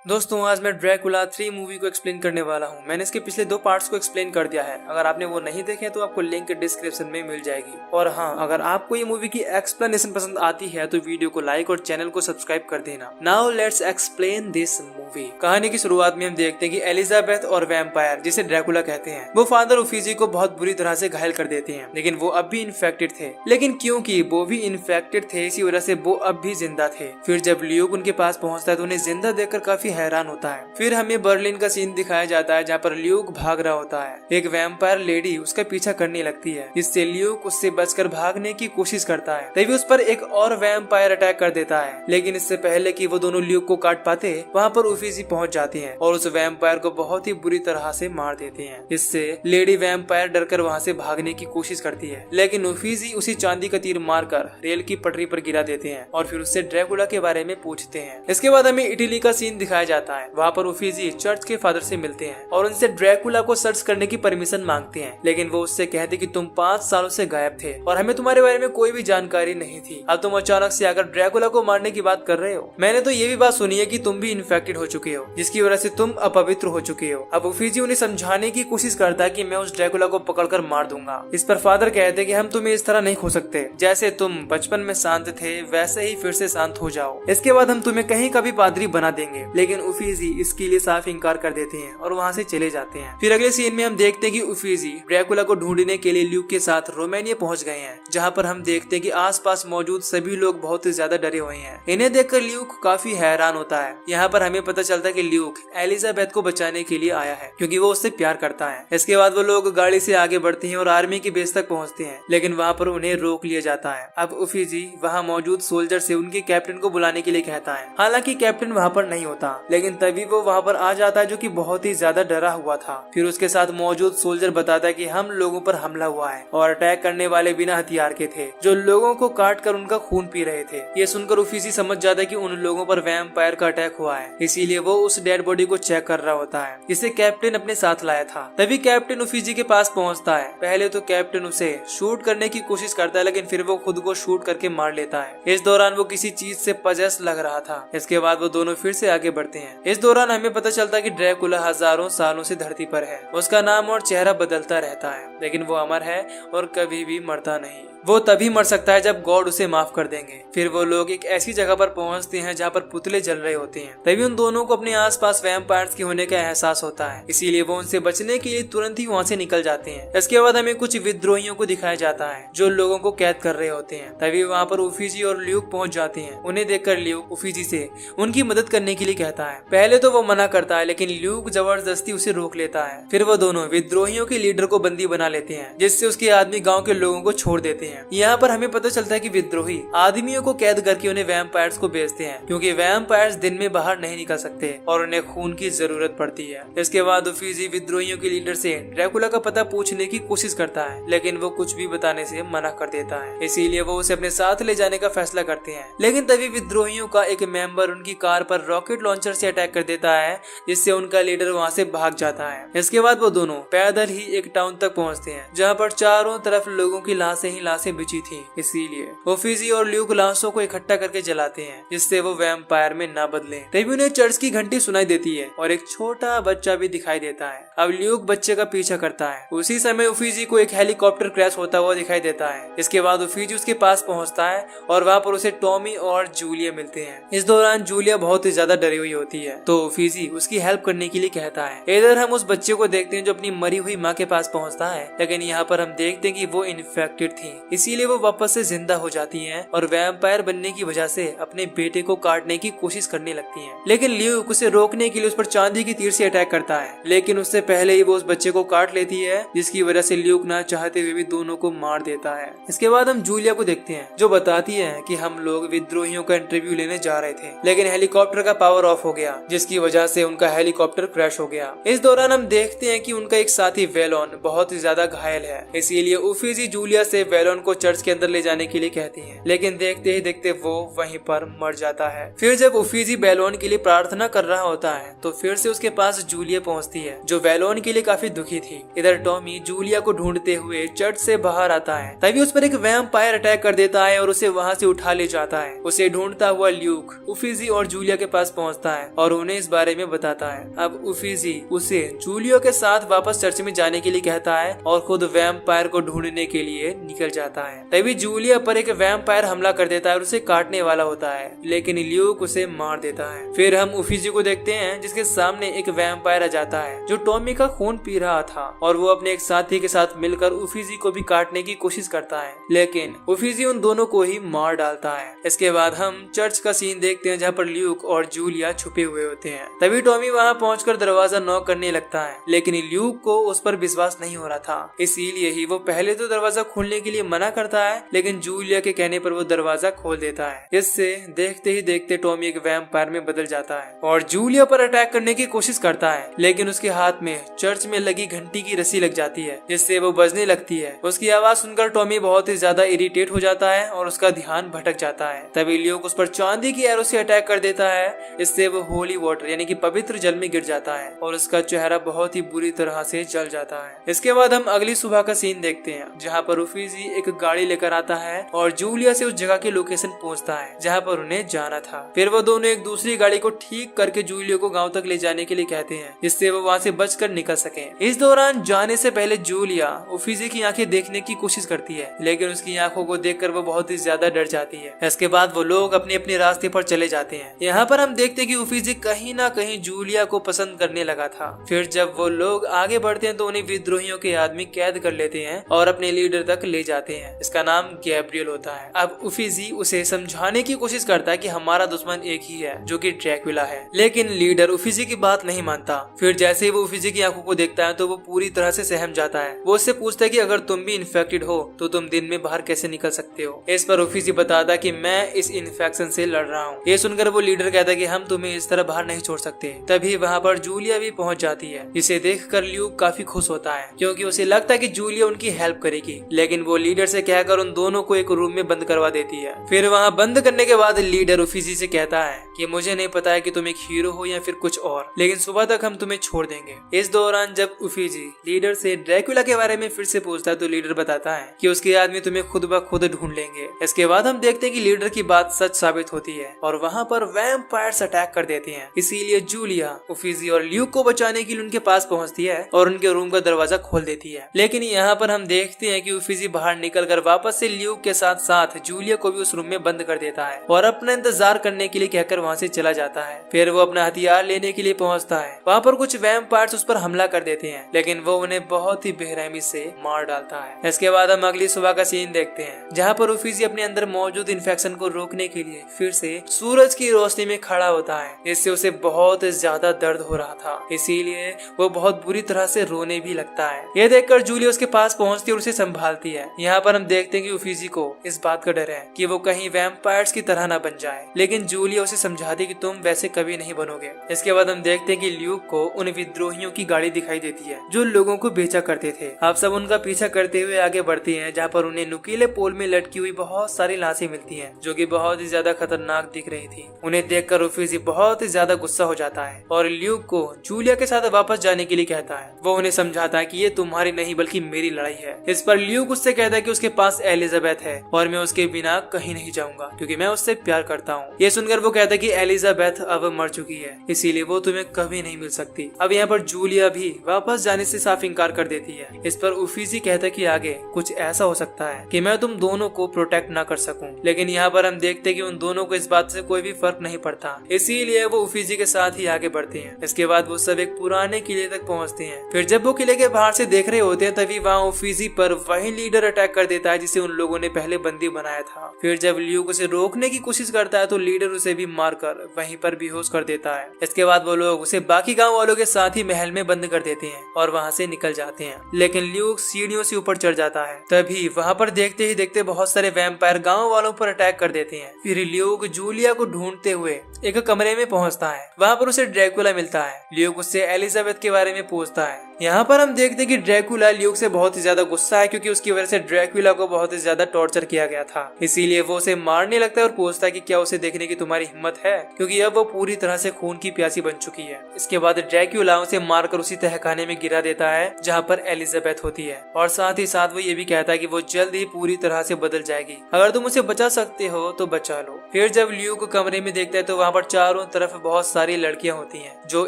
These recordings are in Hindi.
दोस्तों आज मैं ड्रैकुला 3 मूवी को एक्सप्लेन करने वाला हूँ। मैंने इसके पिछले 2 पार्ट्स को एक्सप्लेन कर दिया है। अगर आपने वो नहीं देखे तो आपको लिंक डिस्क्रिप्शन में मिल जाएगी। और हाँ, अगर आपको ये मूवी की एक्सप्लेनेशन पसंद आती है तो वीडियो को लाइक और चैनल को सब्सक्राइब कर देना। Now let's explain this movie. कहानी की शुरुआत में हम देखते हैं कि एलिजाबेथ और वैम्पायर, जिसे ड्रैकुला कहते हैं, वो फादर उफीजी को बहुत बुरी तरह से घायल कर देते हैं। लेकिन वो अब भी इन्फेक्टेड थे। लेकिन क्योंकि वो भी इन्फेक्टेड थे, इसी वजह से वो अब भी जिंदा थे। फिर जब ल्यूक उनके पास पहुंचता है तो उन्हें जिंदा देखकर काफी हैरान होता है। फिर हमें बर्लिन का सीन दिखाया जाता है जहाँ पर ल्यूक भाग रहा होता है। एक वैम्पायर लेडी उसका पीछा करने लगती है, जिससे ल्यूक उससे बचकर भागने की कोशिश करता है। तभी उस पर एक और वैम्पायर अटैक कर देता है। लेकिन इससे पहले कि वो दोनों ल्यूक को काट पाते, वहाँ पर उफीजी पहुंच जाती हैं और उस वैम्पायर को बहुत ही बुरी तरह से मार देते हैं। इससे लेडी वैम्पायर डरकर वहाँ से भागने की कोशिश करती है। लेकिन उफीजी उसी चांदी का तीर मारकर रेल की पटरी पर गिरा देते हैं और फिर उससे ड्रैकुला के बारे में पूछते हैं। इसके बाद हमें इटली का सीन दिखाया जाता है। वहाँ पर उफीजी चर्च के फादर से मिलते हैं और उनसे ड्रैकुला को सर्च करने की परमिशन मांगते हैं। लेकिन वो उससे कहते कि तुम 5 सालों से गायब थे और हमें तुम्हारे बारे में कोई भी जानकारी नहीं थी। अब तुम अचानक से आकर ड्रैकुला को मारने की बात कर रहे हो। मैंने तो ये भी बात सुनी है कि तुम भी इन्फेक्टेड हो चुके हो, जिसकी वजह से तुम अपवित्र हो चुके हो। अब उफीजी उन्हें समझाने की कोशिश करता है कि मैं उस ड्रैकुला को पकड़कर मार दूंगा। इस पर फादर कहते कि हम तुम्हें इस तरह नहीं खो सकते। जैसे तुम बचपन में शांत थे वैसे ही फिर से शांत हो जाओ। इसके बाद हम तुम्हें कहीं का भी पादरी बना देंगे। लेकिन उफीजी इसके लिए साफ इनकार कर देते हैं और वहाँ से चले जाते हैं। फिर अगले सीन में हम देखते हैं कि उफीजी ड्रैकुला को ढूंढने के लिए ल्यूक के साथ रोमानिया पहुंच गए हैं, जहाँ पर हम देखते हैं कि आसपास मौजूद सभी लोग बहुत ही ज्यादा डरे हुए हैं। इन्हें देखकर ल्यूक काफी हैरान होता है। यहाँ पर हमें पता चलता है कि ल्यूक एलिजाबेथ को बचाने के लिए आया है, क्योंकि वो उससे प्यार करता है। इसके बाद वो लोग गाड़ी से आगे बढ़ते हैं और आर्मी की बेस तक पहुँचते हैं। लेकिन वहाँ पर उन्हें रोक लिया जाता है। अब उफीजी वहाँ मौजूद सोल्जर से उनके कैप्टन को बुलाने के लिए कहता है। हालांकि कैप्टन वहाँ पर नहीं होता, लेकिन तभी वो वहाँ पर आ जाता है, जो कि बहुत ही ज्यादा डरा हुआ था। फिर उसके साथ मौजूद सोल्जर बताता है कि हम लोगों पर हमला हुआ है और अटैक करने वाले बिना हथियार के थे, जो लोगों को काट कर उनका खून पी रहे थे। ये सुनकर उफीजी समझ जाता है कि उन लोगों पर वैम्पायर का अटैक हुआ है, इसीलिए वो उस डेड बॉडी को चेक कर रहा होता है, जिसे कैप्टन अपने साथ लाया था। तभी कैप्टन उफीजी के पास पहुंचता है। पहले तो कैप्टन उसे शूट करने की कोशिश करता है, लेकिन फिर वो खुद को शूट करके मार लेता है। इस दौरान वो किसी चीज से पजेस लग रहा था। इसके बाद वो दोनों फिर से आगे बढ़ते हैं। इस दौरान हमें पता चलता है कि ड्रैकुला हजारों सालों से धरती पर है। उसका नाम और चेहरा बदलता रहता है, लेकिन वो अमर है और कभी भी मरता नहीं। वो तभी मर सकता है जब गॉड उसे माफ कर देंगे। फिर वो लोग एक ऐसी जगह पर पहुंचते हैं जहाँ पर पुतले जल रहे होते हैं। तभी उन दोनों को अपने आसपास वैम्पायर्स के होने का एहसास होता है, इसीलिए वो उनसे बचने के लिए तुरंत ही वहाँ से निकल जाते हैं। इसके बाद हमें कुछ विद्रोहियों को दिखाया जाता है जो लोगों को कैद कर रहे होते हैं। तभी वहाँ पर उफीजी और ल्यूक पहुंच जाते हैं। उन्हें देखकर ल्यूक उफीजी से उनकी मदद करने के लिए कहता है। पहले तो वो मना करता है, लेकिन ल्यूक जबरदस्ती उसे रोक लेता है। फिर वो दोनों विद्रोहियों के लीडर को बंदी बना लेते हैं, जिससे उसके आदमी गाँव के लोगों को छोड़ देते हैं। यहाँ पर हमें पता चलता है कि विद्रोही आदमियों को कैद करके उन्हें वैम्पायर्स को बेचते हैं, क्योंकि वैम्पायर्स दिन में बाहर नहीं निकल सकते और उन्हें खून की जरूरत पड़ती है। इसके बाद उफीजी विद्रोहियों के लीडर से ड्रैकुला का पता पूछने की कोशिश करता है, लेकिन वो कुछ भी बताने से मना कर देता है। इसीलिए वो उसे अपने साथ ले जाने का फैसला करते हैं। लेकिन तभी विद्रोहियों का एक मेंबर उनकी कार पर रॉकेट लॉन्चर से अटैक कर देता है, जिससे उनका लीडर वहाँ से भाग जाता है। इसके बाद वो दोनों पैदल ही एक टाउन तक पहुँचते हैं, जहाँ पर चारों तरफ लोगों की लाशें ही लाशें बिछी थी। इसीलिए उफीजी और ल्यूक लाशों को इकट्ठा करके जलाते हैं, जिससे वो वैम्पायर में ना बदले। तभी उन्हें चर्च की घंटी सुनाई देती है और एक छोटा बच्चा भी दिखाई देता है। अब ल्यूक बच्चे का पीछा करता है। उसी समय उफीजी को एक हेलीकॉप्टर क्रैश होता हुआ दिखाई देता है। इसके बाद उफीजी उसके पास पहुंचता है और वहाँ पर उसे टॉमी और जूलिया मिलते हैं। इस दौरान जूलिया बहुत ही ज्यादा डरी हुई होती है, तो उफीजी उसकी हेल्प करने के लिए कहता है। इधर हम उस बच्चे को देखते हैं जो अपनी मरी हुई माँ के पास पहुँचता है, लेकिन यहाँ पर हम देखते हैं कि वो इन्फेक्टेड थी, इसीलिए वो वापस से जिंदा हो जाती हैं और वैम्पायर बनने की वजह से अपने बेटे को काटने की कोशिश करने लगती हैं। लेकिन ल्यूक उसे रोकने के लिए उस पर चांदी की तीर से अटैक करता है, लेकिन उससे पहले ही वो उस बच्चे को काट लेती है, जिसकी वजह से ल्यूक ना चाहते हुए भी दोनों को मार देता है। इसके बाद हम जूलिया को देखते हैं, जो बताती है कि हम लोग विद्रोहियों का इंटरव्यू लेने जा रहे थे, लेकिन हेलीकॉप्टर का पावर ऑफ हो गया, जिसकी वजह से उनका हेलीकॉप्टर क्रैश हो गया। इस दौरान हम देखते हैं कि उनका एक साथी वेलोन बहुत ही ज्यादा घायल है, इसीलिए उफीजी जूलिया से वेलोन को चर्च के अंदर ले जाने के लिए कहती है, लेकिन देखते ही देखते वो वहीं पर मर जाता है। फिर जब उफीजी बेलोन के लिए प्रार्थना प्रार्थना कर रहा होता है तो फिर से उसके पास जूलिया पहुंचती है, जो वैलोन के लिए काफी दुखी थी। इधर टॉमी जूलिया को ढूंढते हुए चर्च से बाहर आता है, तभी उस पर एक वैम्पायर अटैक कर देता है और उसे वहां से उठा ले जाता है। उसे ढूंढता हुआ ल्यूक उफीजी और जूलिया के पास पहुंचता है और उन्हें इस बारे में बताता है। अब उफीजी उसे जूलिया के साथ वापस चर्च में जाने के लिए कहता है और खुद वैम्पायर को ढूंढने के लिए निकल जाता है। तभी जूलिया पर एक वैम्पायर हमला कर देता है और उसे काटने वाला होता है, लेकिन ल्यूक उसे मार देता है। फिर हम उफीजी को देखते हैं जिसके सामने एक वैम्पायर आ जाता है जो टॉमी का खून पी रहा था और वो अपने एक साथी के साथ मिलकर उफीजी को भी काटने की कोशिश करता है, लेकिन उफीजी उन दोनों को ही मार डालता है। इसके बाद हम चर्च का सीन देखते हैं जहाँ पर ल्यूक और जूलिया छुपे हुए होते हैं। तभी टॉमी वहाँ पहुंचकर दरवाजा नॉक करने लगता है, लेकिन ल्यूक को उस पर विश्वास नहीं हो रहा था, इसीलिए ही वो पहले तो दरवाजा खोलने के लिए मना करता है, लेकिन जूलिया के कहने पर वो दरवाजा खोल देता है। इससे देखते ही देखते टॉमी एक वैम्पायर में बदल जाता है और जूलिया पर अटैक करने की कोशिश करता है, लेकिन उसके हाथ में चर्च में लगी घंटी की रस्सी लग जाती है जिससे वो बजने लगती है। उसकी आवाज सुनकर टॉमी बहुत ही ज्यादा इरिटेट हो जाता है और उसका ध्यान भटक जाता है। तभी ल्यूक उस पर चांदी की एरो से अटैक कर देता है, इससे वो होली वाटर यानी कि पवित्र जल में गिर जाता है और उसका चेहरा बहुत ही बुरी तरह से जल जाता है। इसके बाद हम अगली सुबह का सीन देखते हैं जहाँ पर उफीजी एक गाड़ी लेकर आता है और जूलिया से उस जगह की लोकेशन पूछता है जहाँ पर उन्हें जाना था। फिर वो दोनों एक दूसरी गाड़ी को ठीक करके जूलिया को गांव तक ले जाने के लिए कहते हैं जिससे वो वहाँ से बचकर निकल सके। इस दौरान जाने से पहले जूलिया उफीजी की आंखें देखने की कोशिश करती है, लेकिन उसकी आंखों को देखकर वो बहुत ही ज्यादा डर जाती है। इसके बाद वो लोग अपने अपने रास्ते पर चले जाते हैं। यहाँ पर हम देखते हैं कि उफीजी कहीं ना कहीं जूलिया को पसंद करने लगा था। फिर जब वो लोग आगे बढ़ते हैं तो उन्हें विद्रोहियों के आदमी कैद कर लेते हैं और अपने लीडर तक ले जाते हैं। इसका नाम गैब्रियल होता है। अब उफीजी उसे समझाने की कोशिश करता है कि हमारा दुश्मन एक ही है जो कि ड्रैकुला है, लेकिन लीडर उफीजी की बात नहीं मानता। फिर जैसे ही वो उफीजी की आंखों को देखता है तो वो पूरी तरह से सहम जाता है। वो उससे पूछता है कि अगर तुम भी इन्फेक्टेड हो तो तुम दिन में बाहर कैसे निकल सकते हो। इस पर उफीजी बताता है कि मैं इस इन्फेक्शन से लड़ रहा हूँ। ये सुनकर वो लीडर कहता है कि हम तुम्हें इस तरह बाहर नहीं छोड़ सकते। तभी वहाँ पर जूलिया भी पहुँच जाती है, जिसे देखकर ल्यूक काफी खुश होता है क्योंकि उसे लगता है कि जूलिया उनकी हेल्प करेगी, लेकिन वो लीडर से कहकर उन दोनों को एक रूम में बंद करवा देती है। फिर वहाँ बंद करने के बाद लीडर उफीजी से कहता है कि मुझे नहीं पता है कि तुम एक हीरो हो या फिर कुछ और, लेकिन सुबह तक हम तुम्हें छोड़ देंगे। इस दौरान जब उफीजी लीडर से ड्रैकुला के बारे में फिर से पूछता है तो लीडर बताता है कि उसके आदमी तुम्हें खुद ब खुद ढूंढ लेंगे। इसके बाद हम देखते हैं कि लीडर की बात सच साबित होती है और वहाँ पर वैम्पायर्स अटैक कर देते हैं। इसीलिए जूलिया उफीजी और ल्यूक को बचाने के लिए उनके पास पहुँचती है और उनके रूम का दरवाजा खोल देती है। लेकिन यहाँ पर हम देखते हैं कि उफीजी बाहर निकलकर वापस से ल्यूक के साथ साथ जूलिया को भी उस रूम में बंद कर देता है और अपना इंतजार करने के लिए कहकर वहाँ से चला जाता है। फिर वो अपना हथियार लेने के लिए पहुँचता है। वहाँ पर कुछ वैम्पायर्स उस पर हमला कर देते हैं, लेकिन वो उन्हें बहुत ही बेरहमी से मार डालता है। इसके बाद हम अगली सुबह का सीन देखते हैं जहाँ पर उफीजी अपने अंदर मौजूद इन्फेक्शन को रोकने के लिए फिर से सूरज की रोशनी में खड़ा होता है। इससे उसे बहुत ज्यादा दर्द हो रहा था, इसीलिए वो बहुत बुरी तरह से रोने भी लगता है। ये देखकर जूलिया उसके पास पहुंचती है और उसे संभालती है। यहाँ पर हम देखते हैं कि उफीजी को इस बात का डर है कि वो कहीं वैम्पायर्स की तरह न बन जाए, लेकिन जूलिया उसे समझाती है कि तुम वैसे कभी नहीं बनोगे। इसके बाद हम देखते हैं कि ल्यूक को उन विद्रोहियों की गाड़ी दिखाई देती है जो लोगों को बेचा करते थे। आप सब उनका पीछा करते हुए आगे बढ़ते हैं जहाँ पर उन्हें नुकीले पोल में लटकी हुई बहुत सारी लाशें मिलती हैं जो कि बहुत ही ज्यादा खतरनाक दिख रही थी। उन्हें देखकर उफीजी बहुत ही ज्यादा गुस्सा हो जाता है और ल्यूक को जूलिया के साथ वापस जाने के लिए कहता है। वो उन्हें समझाता है कि ये तुम्हारी नहीं बल्कि मेरी लड़ाई है। इस पर ल्यूक उससे कहता है कि उसके पास एलिजाबेथ है और मैं उसके बिना कहीं नहीं जाऊंगा क्योंकि मैं उससे प्यार करता हूँ। ये सुनकर वो कहता है कि एलिजाबेथ अब मर चुकी है, इसीलिए वो तुम्हें कभी नहीं मिल सकती। अब यहाँ पर जूलिया भी वापस जाने से साफ इनकार कर देती है। इस पर उफीजी कहता है कि आगे कुछ ऐसा हो सकता है कि मैं तुम दोनों को प्रोटेक्ट ना कर सकूं, लेकिन यहाँ पर हम देखते हैं कि उन दोनों को इस बात से कोई भी फर्क नहीं पड़ता, इसीलिए वो उफीजी के साथ ही आगे बढ़ते हैं। इसके बाद वो सब एक पुराने किले तक पहुँचते हैं। फिर जब वो किले के बाहर से देख रहे होते हैं तभी वहाँ उफीजी पर वही लीडर अटैक कर देता है जिसे उन लोगों ने पहले बंदी बनाया था। फिर जब ल्यूक उसे रोकने की कोशिश करता है तो लीडर उसे भी मारकर वहीं पर बेहोश कर देता है। इसके बाद वो लोग उसे बाकी गांव वालों के साथ ही महल में बंद कर देते हैं और वहाँ से निकल जाते हैं, लेकिन ल्यूक सीढ़ियों से ऊपर चढ़ जाता है। तभी वहाँ पर देखते ही देखते बहुत सारे वैम्पायर गांव वालों पर अटैक कर देते हैं। फिर ल्यूक जूलिया को ढूंढते हुए एक कमरे में पहुँचता है। वहाँ पर उसे ड्रैकुला मिलता है। ल्यूक उससे एलिजाबेथ के बारे में पूछता है। यहाँ पर हम देखते हैं कि ड्रैकुला ल्यूक से बहुत ही ज्यादा गुस्सा है क्योंकि उसकी वजह से ड्रैकुला को बहुत ही ज्यादा टॉर्चर किया गया था, इसीलिए वो उसे मारने लगता है और पूछता है कि क्या उसे देखने की तुम्हारी हिम्मत है, क्योंकि अब वो पूरी पूरी तरह से खून की प्यासी बन चुकी है। इसके बाद ड्रैक्युला उसे मारकर उसी तहखाने में गिरा देता है जहाँ पर एलिजाबेथ होती है, और साथ ही साथ वो ये भी कहता है कि वो जल्द ही पूरी तरह से बदल जाएगी, अगर तुम उसे बचा सकते हो तो बचा लो। फिर जब ल्यूक कमरे में देखता है तो वहाँ पर चारों तरफ बहुत सारी लड़कियां होती हैं जो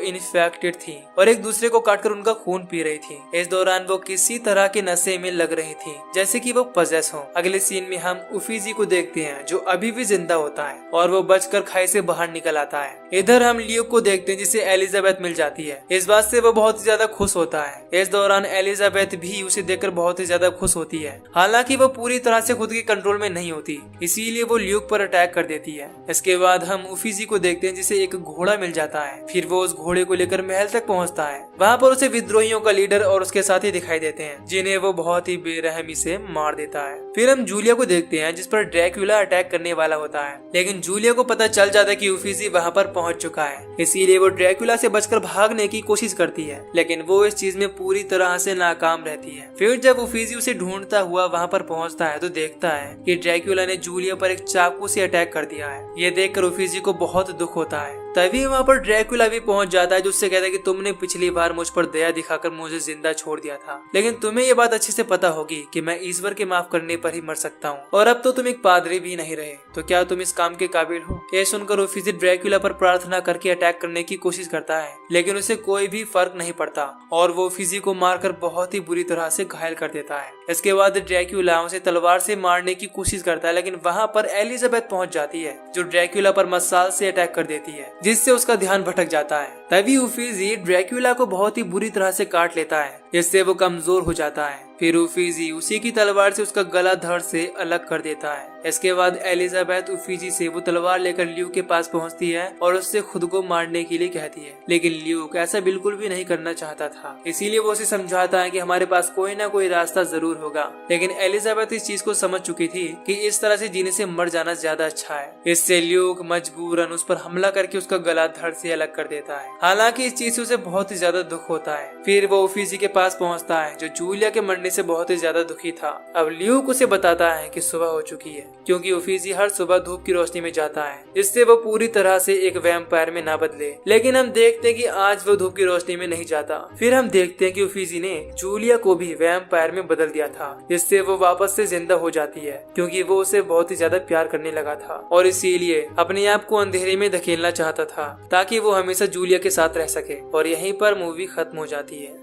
इन्फेक्टेड थी और एक दूसरे को काटकर उनका खून पी रही थी। इस दौरान वो किसी तरह के नशे में लग रही थी, जैसे कि वो पजेस हो। अगले सीन में हम उफीजी को देखते हैं जो अभी भी जिंदा होता है और वो बचकर खाई से बाहर निकल आता है। इधर हम ल्यूक को देखते हैं जिसे एलिजाबेथ मिल जाती है। इस बात से वो बहुत ही ज्यादा खुश होता है। इस दौरान एलिजाबेथ भी उसे देखकर बहुत ही ज्यादा खुश होती है, हालांकि वो पूरी तरह से खुद के कंट्रोल में नहीं होती, इसीलिए वो ल्यूक पर अटैक कर देती है। इसके बाद हम उफीजी को देखते हैं जिसे एक घोड़ा मिल जाता है। फिर वो उस घोड़े को लेकर महल तक पहुंचता है। वहाँ पर उसे विद्रोहियों का लीडर और उसके साथी दिखाई देते हैं जिन्हें वो बहुत ही बेरहमी से मार देता है। फिर हम जूलिया को देखते हैं जिस पर ड्रैक्युला अटैक करने वाला होता है, लेकिन जूलिया को पता चल जाता है कि उफीजी वहाँ पर पहुंच चुका है, इसीलिए वो ड्रैक्युला से बचकर भागने की कोशिश करती है, लेकिन वो इस चीज में पूरी तरह से नाकाम रहती है। फिर जब उफीजी उसे ढूंढता हुआ वहाँ पर पहुँचता है तो देखता है कि ड्रैक्युला ने जूलिया पर एक चाकू से अटैक कर दिया है। ये देखकर उफीजी को बहुत दुख होता है। तभी वहाँ पर ड्रैक्युला भी पहुंच जाता है जो उससे कहता है कि तुमने पिछली बार मुझ पर दया दिखाकर मुझे जिंदा छोड़ दिया था, लेकिन तुम्हें ये बात अच्छे से पता होगी कि मैं ईश्वर के माफ करने पर ही मर सकता हूँ, और अब तो तुम एक पादरी भी नहीं रहे, तो क्या तुम इस काम के काबिल हो? ये सुनकर उफीजी ड्रैक्युला पर प्रार्थना करके अटैक करने की कोशिश करता है, लेकिन उसे कोई भी फर्क नहीं पड़ता और वो उफीजी को मारकर बहुत ही बुरी तरह से घायल कर देता है। इसके बाद ड्रैक्युला उसे तलवार से मारने की कोशिश करता है, लेकिन वहाँ पर एलिजाबेथ पहुंच जाती है जो ड्रैक्युला पर मसाल से अटैक कर देती है, जिससे उसका ध्यान भटक जाता है। तभी उफीजी ड्रैक्युला को बहुत ही बुरी तरह से काट लेता है, जिससे वो कमजोर हो जाता है। फिर उफीजी उसी की तलवार से उसका गला धड़ से अलग कर देता है। इसके बाद एलिजाबेथ उफीजी से वो तलवार लेकर ल्यूक के पास पहुंचती है और उससे खुद को मारने के लिए कहती है, लेकिन ल्यूक ऐसा बिल्कुल भी नहीं करना चाहता था, इसीलिए वो उसे समझाता है कि हमारे पास कोई ना कोई रास्ता जरूर होगा। लेकिन एलिजाबेथ इस चीज को समझ चुकी थी कि इस तरह से जीने से मर जाना ज्यादा अच्छा है। इससे ल्यूक मजबूरन उस पर हमला करके उसका गला धड़ से अलग कर देता है। हालांकि इस चीज से उसे बहुत ही ज्यादा दुख होता है। फिर वो उफीजी के पास पहुंचता है जो जूलिया के मरने से बहुत ही ज्यादा दुखी था। अब ल्यूक उसे बताता है कि सुबह हो चुकी है, क्योंकि उफीजी हर सुबह धूप की रोशनी में जाता है, जिससे वो पूरी तरह से एक वैम्पायर में ना बदले। लेकिन हम देखते हैं कि आज वो धूप की रोशनी में नहीं जाता। फिर हम देखते हैं कि उफीजी ने जूलिया को भी वैम्पायर में बदल दिया था, जिससे वो वापस से जिंदा हो जाती है, क्योंकि वो उसे बहुत ही ज्यादा प्यार करने लगा था और इसीलिए अपने आप को अंधेरे में धकेलना चाहता था ताकि वो हमेशा जूलिया के साथ रह सके। और यहीं पर मूवी खत्म हो जाती है।